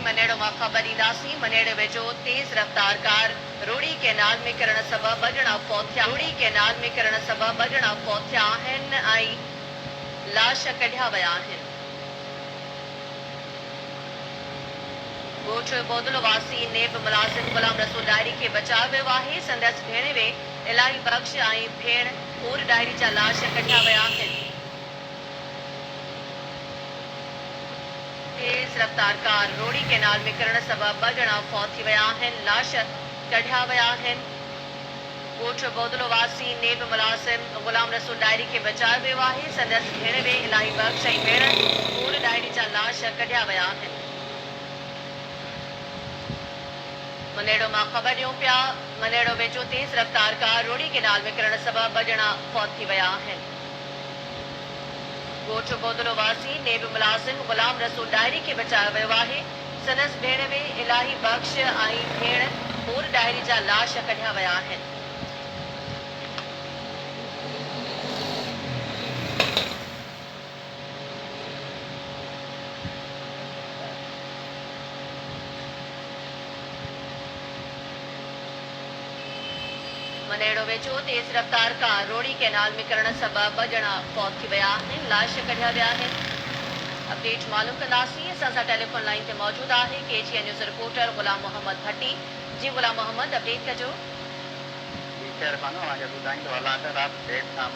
मनेड़ो मां ख़बर ईंदासीं। मनेड़े वेझो तेज़ रफ़्तार कार रोड़ी कैनाल में किरण सबब ॿ ॼणा फौत थिया। रोड़ी कैनाल में किरण सबब ॿ ॼणा फौत थिया आहिनि ऐं लाश कढिया विया आहिनि। ॻोठ बोदलो वासी नेब मुलाज़िम गुलाम रसूल डायरी खे बचायो वियो आहे। संदसि भेणवे इलाही बख़्श ऐं भेण हूर डायरी जा लाश कढिया विया आहिनि। तेज़ रफ़्तार कार रोड़ी कैनाल में किरण सबब ॿ ॼणा फौत थी विया आहिनि। लाश कढिया विया आहिनि। ॻोठ बोदलो वासी नेब मुलाज़िम गुलाम रसूल डायरी खे बचायो वियो आहे। संदसि भेणवे इलाही बख़्श ऐं भेण हूर डायरी जा लाश कढिया विया आहिनि। मनेड़ो मां ख़बर ॾियूं पिया। मनेड़ो वेझो तेज़ रफ़्तार कार रोड़ी कैनाल में किरण सबब ॿ ॼणा फौत थी विया आहिनि। ॻोठ बोदलो वासी नेब मुलाज़िम गुलाम रसूल डायरी खे बचायो वियो आहे। संदसि भेणवे इलाही बख़्श ऐं भेण हूर डायरी जा लाश कढिया विया आहिनि। मनेड़ो वेझो तेज़ रफ़्तार कार रोड़ी कैनाल में किरण सबब ॿ ॼणा फौत थी विया आहिनि। लाश कढिया विया आहिनि। अपडेट मालूम कंदासीं। असां सां टेलीफोन लाइन ते मौजूदु आहे KGN न्यूज़ रिपोर्टर गुलाम मोहम्मद भट्टी। जी गुलाम मोहम्मद, अपडेट कजो। जी, खैर कानून ॿुधाईंदो हालात राति देरि सां